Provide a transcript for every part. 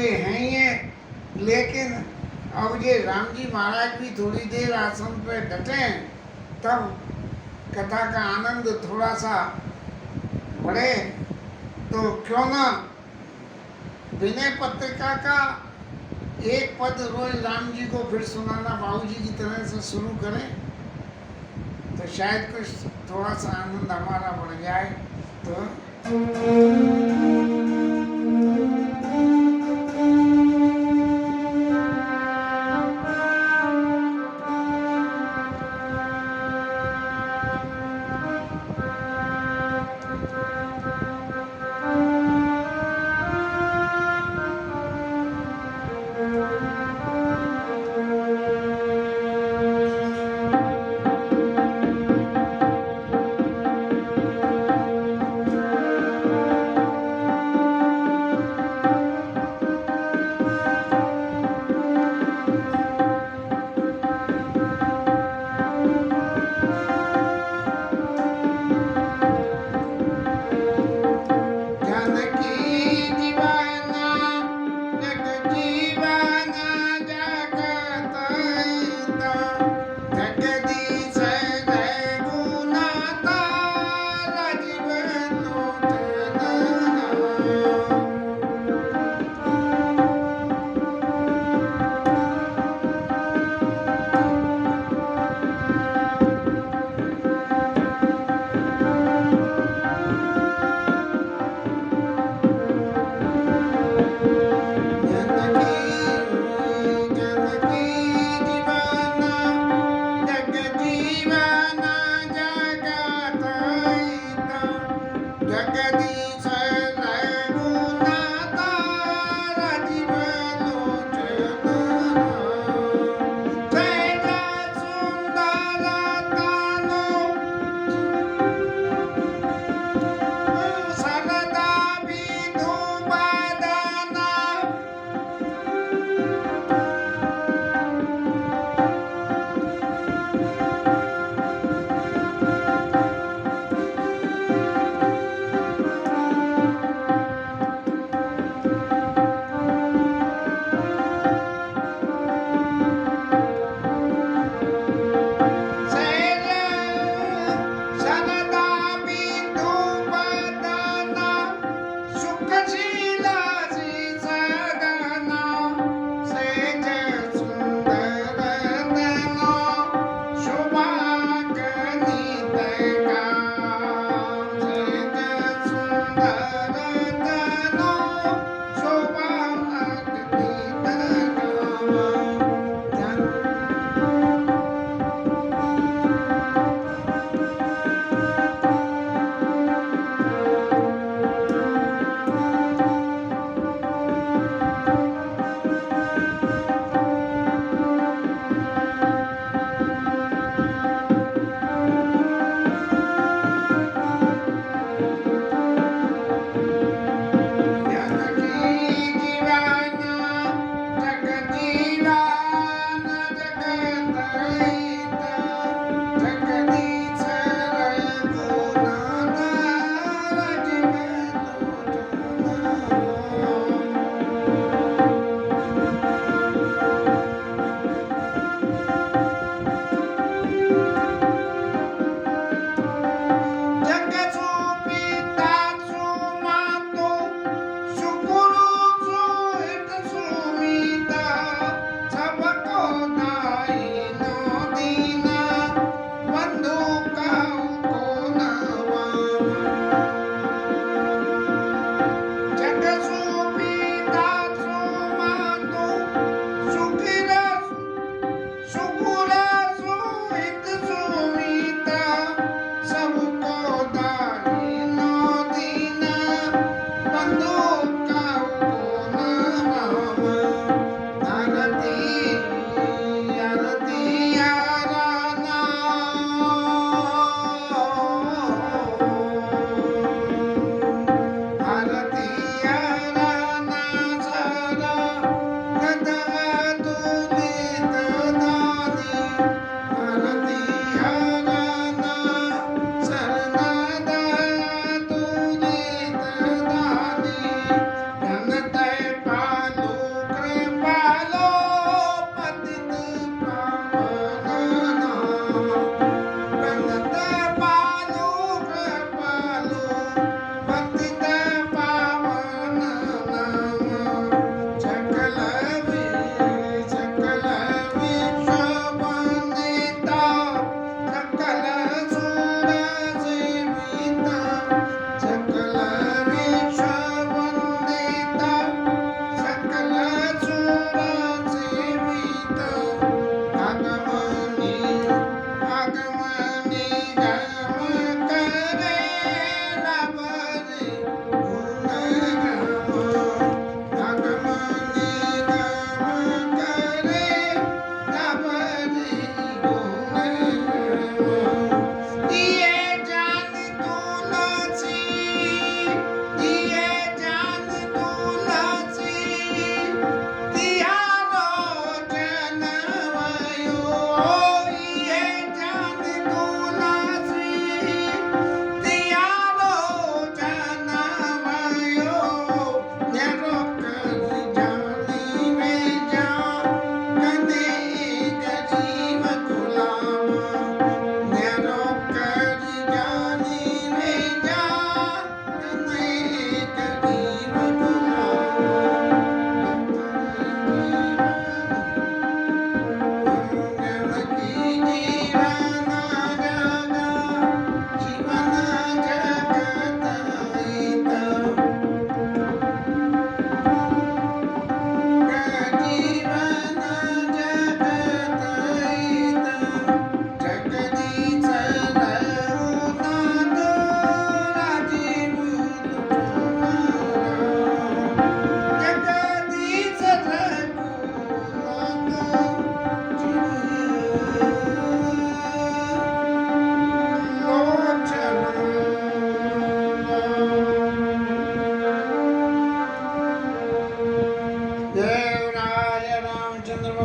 ये हैं ये, लेकिन अब ये राम जी महाराज भी थोड़ी देर आसन पे डटे तब कथा का आनंद थोड़ा सा बढ़े, तो क्यों ना विनय पत्रिका का एक पद रोज राम जी को फिर सुनाना बाबू जी की तरह से शुरू करें, तो शायद कुछ थोड़ा सा आनंद हमारा बढ़ जाए। तो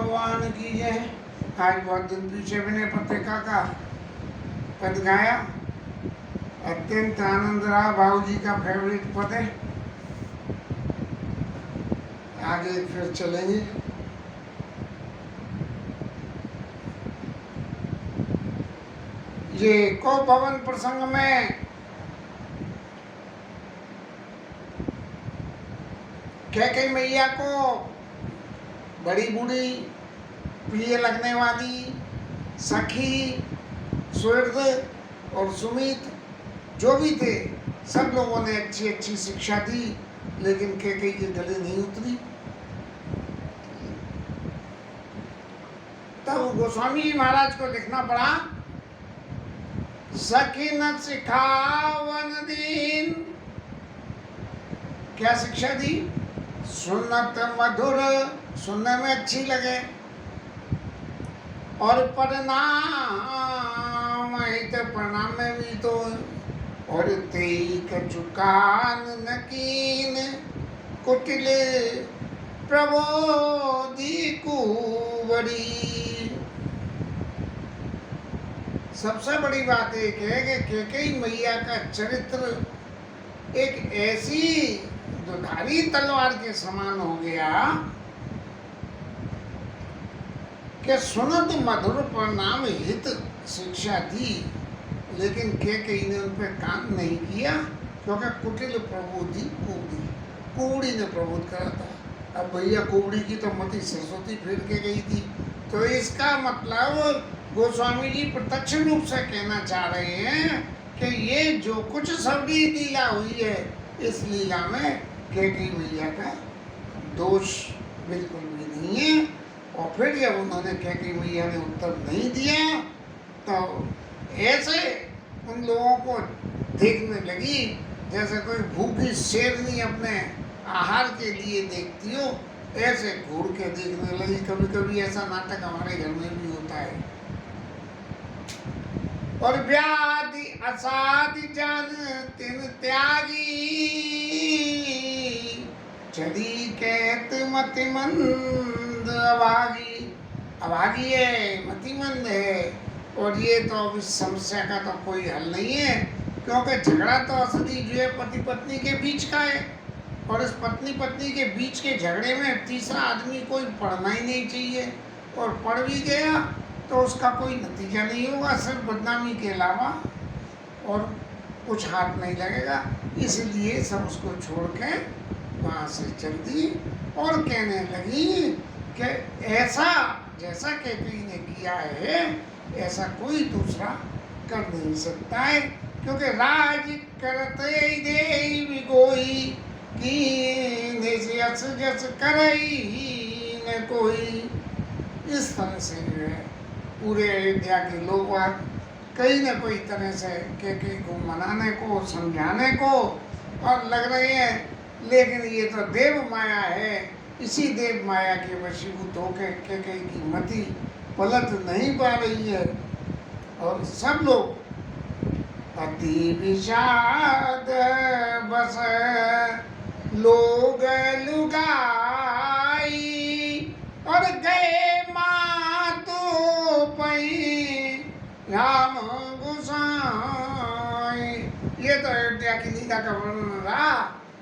भगवान की जय। आज बहुत दिन पीछे विनय पत्रिका का पद गाया, अत्यंत आनंद रहा। भाऊ जी का फेवरेट पद है। आगे फिर चलेंगे। ये को भवन प्रसंग में कैकेयी मैया को बड़ी बूढ़ी प्रिय लगने वाली सखी सुहृद और सुमित जो भी थे, सब लोगों ने अच्छी अच्छी शिक्षा दी, लेकिन कैकेयी के गले नहीं उतरी। तब गोस्वामी जी महाराज को लिखना पड़ा, सखी न सिखावन दीन। क्या शिक्षा दी? सुन्नत मधुर, सुनने में अच्छी लगे, और प्रणाम हित प्रणाम में भी तो, और तेई कचुकान नकीन कुटिल प्रबोधि कुबरी। सबसे बड़ी बात एक है कि कैकेयी मैया का चरित्र एक ऐसी दुधारी तलवार के समान हो गया कि सुनत मधुर प्रणाम हित शिक्षा दी, लेकिन कैकेयी ने उन पर काम नहीं किया, क्योंकि कुटिल प्रबोधि कुबड़ी, कुबड़ी ने प्रबोध करा था। अब भैया कुबड़ी की तो मति सरस्वती फिर के गई थी। तो इसका मतलब गोस्वामी जी प्रत्यक्ष रूप से कहना चाह रहे हैं कि ये जो कुछ सबरी लीला हुई है, इस लीला में कैकेयी मैया का दोष बिल्कुल भी नहीं है। और फिर जब उन्होंने कैकेयी मैया ने उत्तर नहीं दिया, तो ऐसे उन लोगों को देखने लगी जैसे कोई भूखी शेरनी अपने आहार के लिए देखती हो, ऐसे घूर के देखने लगी। कभी कभी ऐसा नाटक हमारे घर में भी होता है। और व्याधि असाधि जान तिन त्यागी, चली कहत मतिमंद अभागी। अभागी है, मतिमंद है, और ये तो अब इस समस्या का तो कोई हल नहीं है, क्योंकि झगड़ा तो असली जो है पति पत्नी के बीच का है, और इस पत्नी पत्नी के बीच के झगड़े में तीसरा आदमी कोई पढ़ना ही नहीं चाहिए, और पढ़ भी गया तो उसका कोई नतीजा नहीं होगा, सिर्फ बदनामी के अलावा और कुछ हाथ नहीं लगेगा। इसलिए सब उसको छोड़ के वहाँ से चल दी और कहने लगी कि ऐसा जैसा कैकेयी ने किया है, ऐसा कोई दूसरा कर नहीं सकता है, क्योंकि राज करते दे विगोई की जस जस करई न कोई। इस तरह से जो है पूरे अयोध्या के लोग कहीं न कोई तरह से कैकेयी को मनाने को, समझाने को और लग रहे हैं, लेकिन ये तो देव माया है। इसी देव माया के वशीभूत होकर कैकेयी की मति पलट नहीं पा रही है, और सब लोग अति विषाद बस लोग लुगाई, और गए राम गोसाई। ये तो अयोध्या की लीला का वर्णन रहा,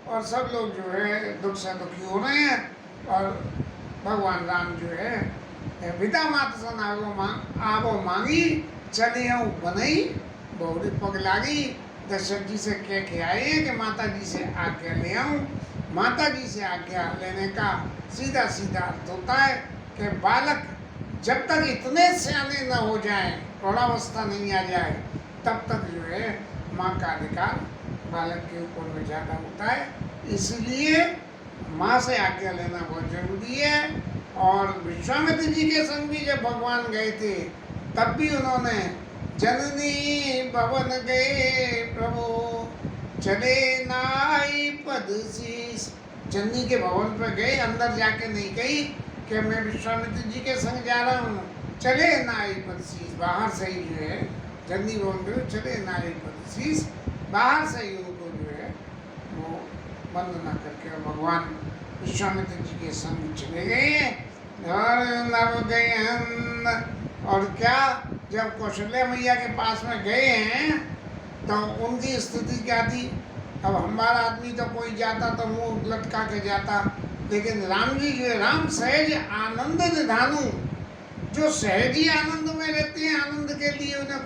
और सब लोग जो है दुख से दुखी हो रहे हैं, और भगवान राम जो है पिता माता सन आवो मांगी, चले बनई बहुरी पग लागी। दशरथ जी से कह के आए कि माता जी से आज्ञा ले आऊँ। माता जी से आज्ञा लेने का सीधा सीधा अर्थ होता है कि बालक जब तक इतने सियाने न हो जाए, प्रौढ़ावस्था नहीं आ जाए, तब तक जो है माँ का अधिकार बालक के ऊपर में ज़्यादा होता है। इसलिए माँ से आज्ञा लेना बहुत जरूरी है। और विश्वामित्र जी के संग भी जब भगवान गए थे, तब भी उन्होंने जननी भवन गए प्रभु, चले नाई पद शीस। जननी के भवन पर गए, अंदर जाके नहीं गई कि मैं विश्वामित्र जी के संग जा रहा हूँ। चले नाई पद शीस, बाहर से ही जो है जननी भवन गए, चले नाई पद शीस, बाहर से ही उनको जो है वो वंदना करके और भगवान विश्वामित्र जी के संग चले गए हैं। और नवगयन, और क्या, जब कौशल्या मैया के पास में गए हैं तो उनकी स्थिति क्या थी। अब हमारा आदमी तो कोई जाता तो मुंह लटका के जाता, लेकिन राम जी जो राम सहज आनंद निधानु, जो सहज ही आनंद में रहते हैं, आनंद के लिए उन्हें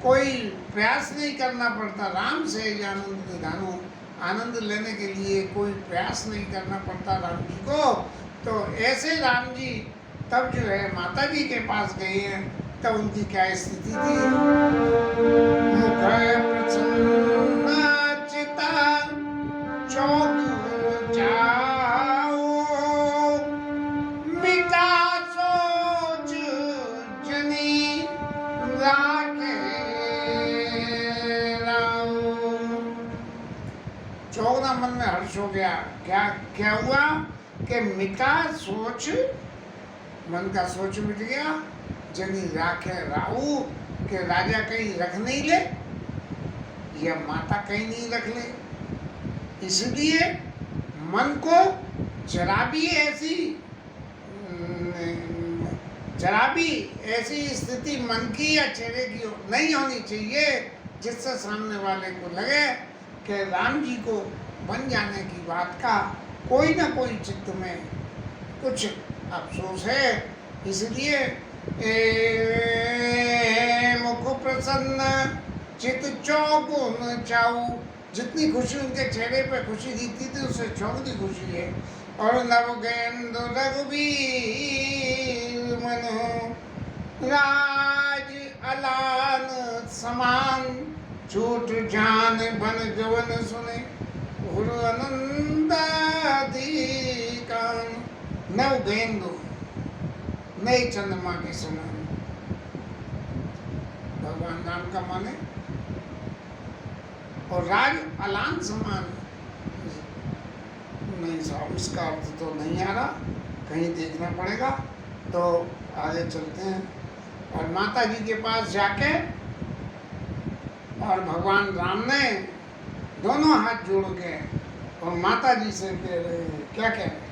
कोई प्रयास नहीं करना पड़ता। राम सहज आनंद निधानु, आनंद लेने के लिए कोई प्रयास नहीं करना पड़ता राम जी को। तो ऐसे राम जी तब जो है माता जी के पास गए हैं, तब उनकी क्या स्थिति थी। मुख प्रसन्न चिता चौक जाओ, मिटा सोच जनी राखे राओ। चौगना मन में हर्ष हो गया। क्या क्या हुआ कि मिटा सोच, मन का सोच मिट गया। जनी राखे राऊ, के राजा कहीं रख नहीं ले या माता कहीं नहीं रख ले, इसलिए मन को जरा भी ऐसी स्थिति मन की या चेहरे की नहीं होनी चाहिए जिससे सामने वाले को लगे कि राम जी को बन जाने की बात का कोई ना कोई चित्त में कुछ अफसोस है। इसलिए मुख प्रसन्न चित चौगुन चाऊ, जितनी खुशी उनके चेहरे पे खुशी दिखती थी उससे चौगुनी खुशी है। और नवगेंद्र रघुबीर मनो राज अलान समान, छूट जान बन गवन सुने गुरु आनंद अधिकान। नवगेंद्र नई चंद्रमा के समान, भगवान राम का माने, और राज अलान समान नहीं साहब, इसका अर्थ तो नहीं आ रहा, कहीं देखना पड़ेगा। तो आगे चलते हैं और माता जी के पास जाके और भगवान राम ने दोनों हाथ जोड़ के और माता जी से कह रहे हैं, क्या कह रहे हैं।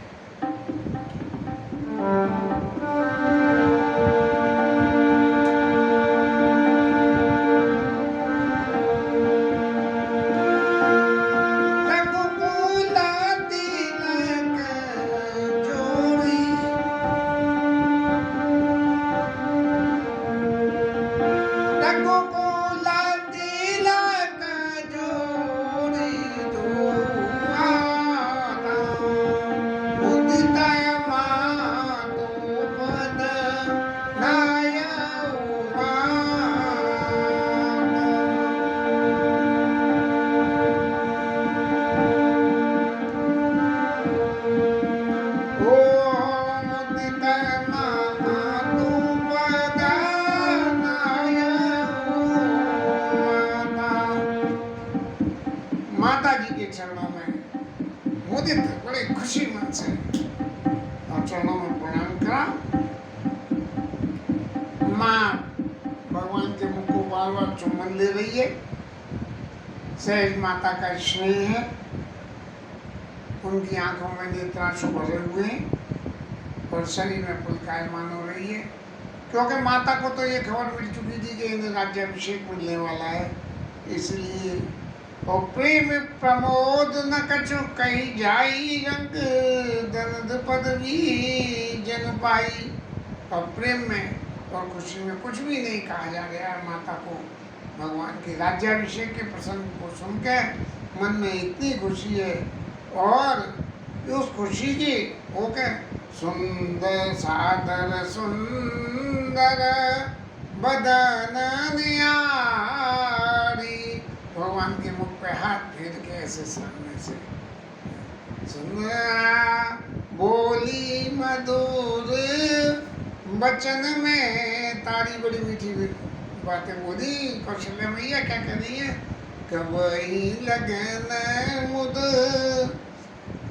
माता जी के चरणों में मुदित बड़े खुशी मन से और चरणों में प्रणाम करा। माँ भगवान के मुख को बार बार चुम्बन ले रही है। सहज माता का स्नेह है, उनकी आंखों में नेत्रांशु भरे हुए हैं और शरीर में पुलकायमान हो रही है, क्योंकि माता को तो ये खबर मिल चुकी थी कि इन्हें राज्याभिषेक मिलने वाला है। इसलिए और प्रेम प्रमोद न कछु कही जाई, रंग दनद पदवी जन पाई। और प्रेम में और खुशी में कुछ भी नहीं कहा जा रहा है। माता को भगवान के राज्याभिषेक के प्रसंग को सुन के मन में इतनी खुशी है, और उस खुशी की होके सुंदर सादर सुंदर बदन न्यारी, भगवान के मुख पे हाथ फेर के ऐसे सामने से सुना बोली मधुर बचन में, तारी बड़ी मीठी बातें बोली। कौशल्या मैया क्या कह रही है, कवई लगन मुद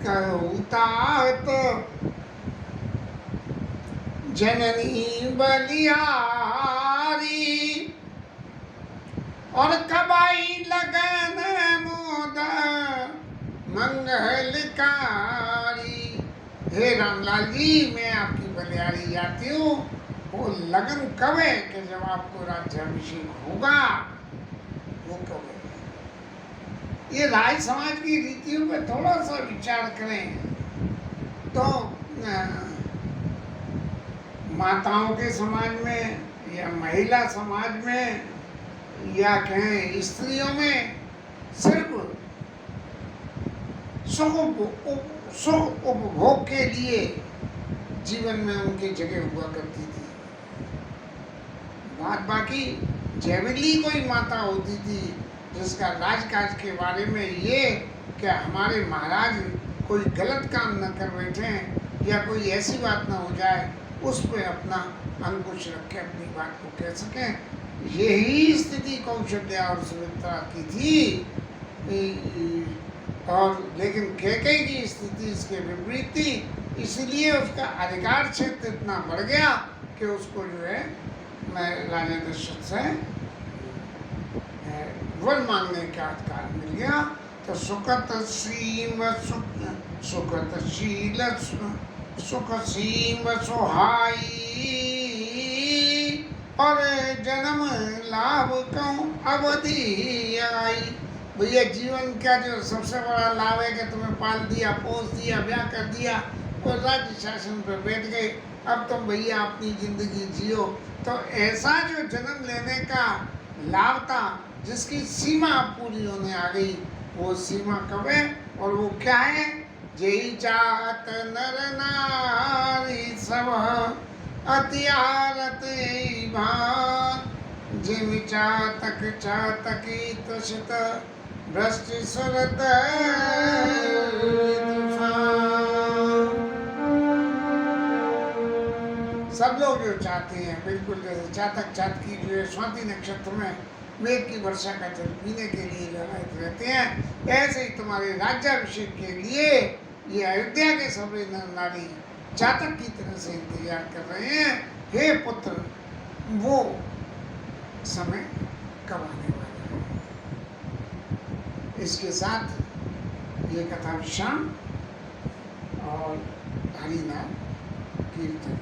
कहूतात जननी बलियारी, और कबाई लगन मुद मंगलकारी। हे रामलाल जी, मैं आपकी बलिहारी जाती हूँ, वो लगन कब है कि जब आपको राज्याभिषेक होगा, वो कब है। ये राज समाज की रीतियों पे थोड़ा सा विचार करें तो माताओं के समाज में या महिला समाज में या कहें स्त्रियों में सिर्फ सुख उपभोग के लिए जीवन में उनकी जगह हुआ करती थी। बात बाकी जैवली कोई माता होती थी जिसका राजकाज के बारे में ये कि हमारे महाराज कोई गलत काम न कर बैठे या कोई ऐसी बात न हो जाए, उस पर अपना अंकुश रख के अपनी बात को कह सकें। यही स्थिति कौशल्या और सुमित्रा की थी। और लेकिन कैकेयी की स्थिति इसके विपरीत थी, इसलिए उसका अधिकार क्षेत्र इतना बढ़ गया कि उसको जो है मैं राजा दशरथ से वर मांगने का अधिकार मिल गया। तो सुखत सीम सुखतशील सुख सीम सुहाई और जन्म लाभ कहूँ अवधि आई। भैया जीवन का जो सबसे बड़ा लाभ है कि तुम्हें पाल दिया, पोस दिया, ब्याह कर दिया और राज्य शासन पर बैठ गए, अब तुम भैया अपनी जिंदगी जियो। तो ऐसा जो जन्म लेने का लाभ था जिसकी सीमा पूरी होने आ गई, वो सीमा कब है और वो क्या है? जय चाहत नर नारी सब अतिहारत भान जिम चातक चातकी तुषित भ्रष्ट सुरत सब लोग जो चाहते हैं, बिल्कुल जैसे चातक चातकी जो है स्वाति नक्षत्र में मेघ की वर्षा का जल पीने के लिए ललायत रहते हैं, ऐसे ही तुम्हारे राज्याभिषेक के लिए ये अयोध्या के सभी नर नारी चातक की तरह से इंतजार कर रहे हैं। हे पुत्र, वो समय कब आने वाला है? इसके साथ ये कथा विश्राम और हरि नाम कीर्तन।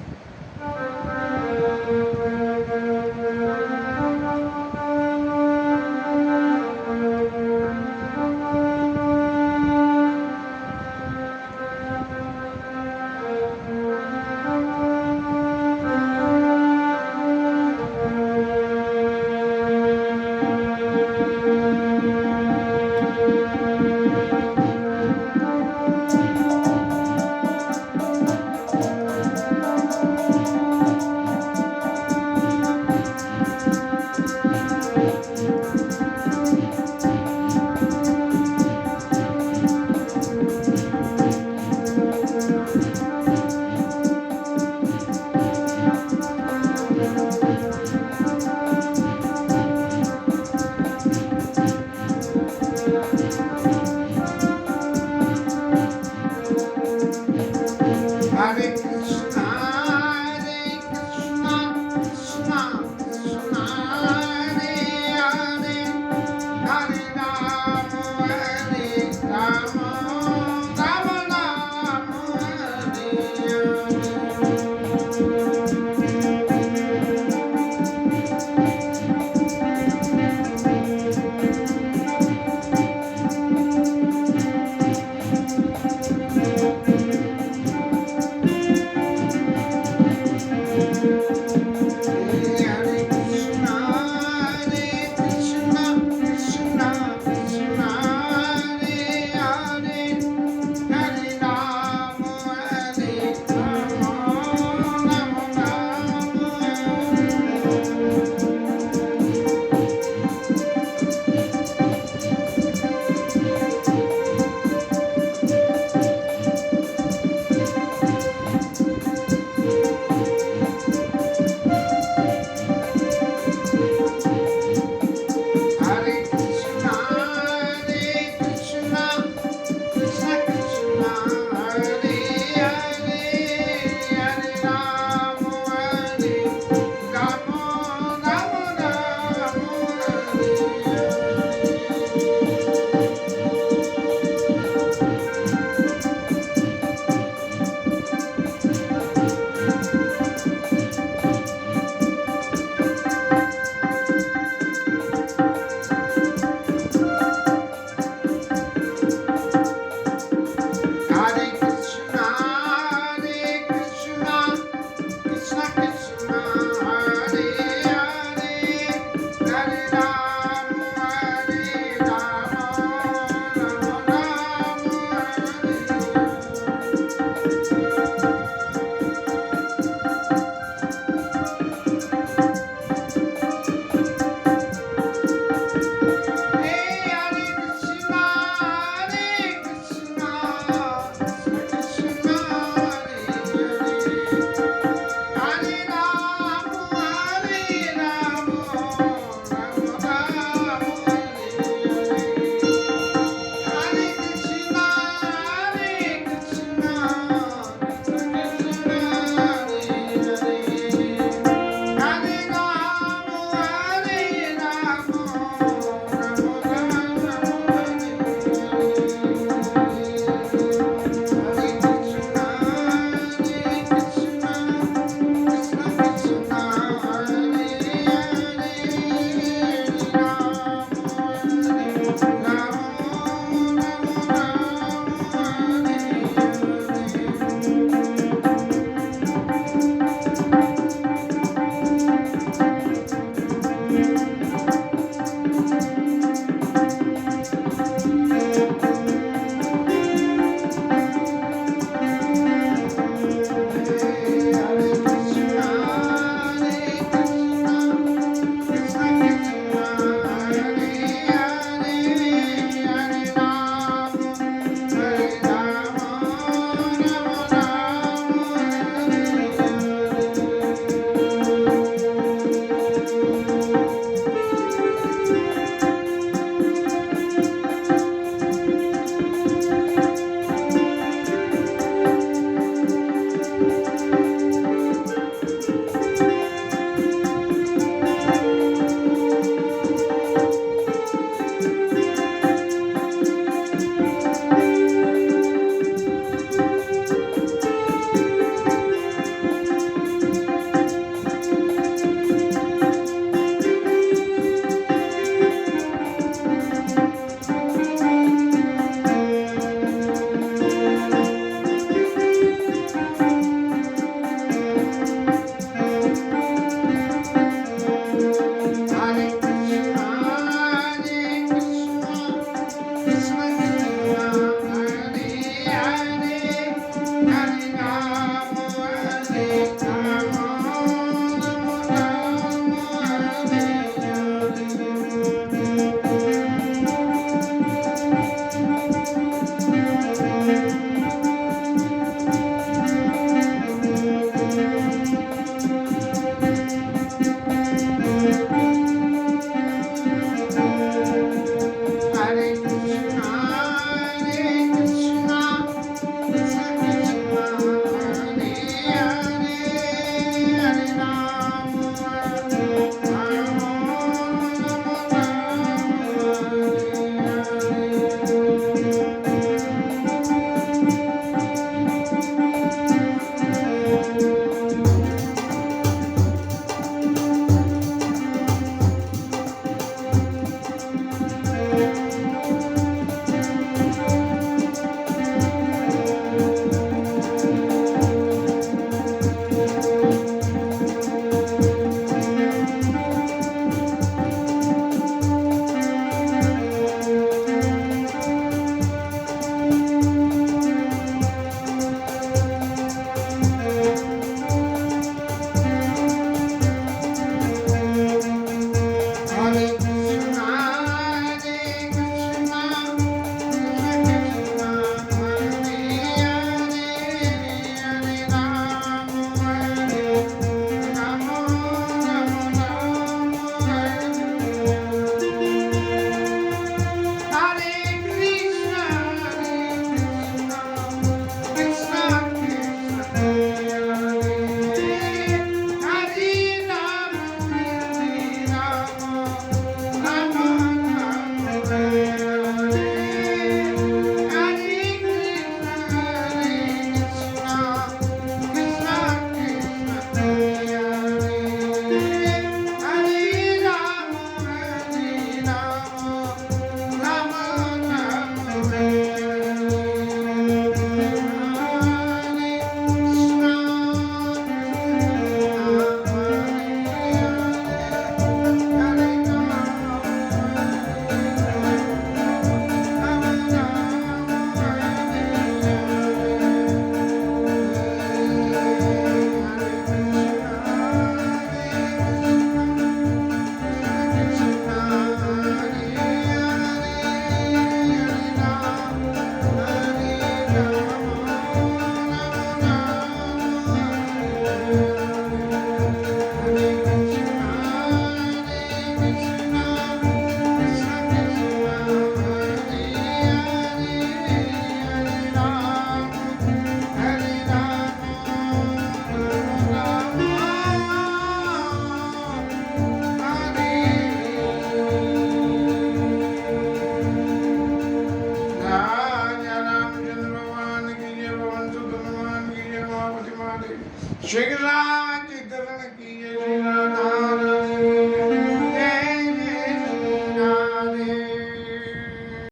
राधे। श्री राज धरण की जय श्री राधा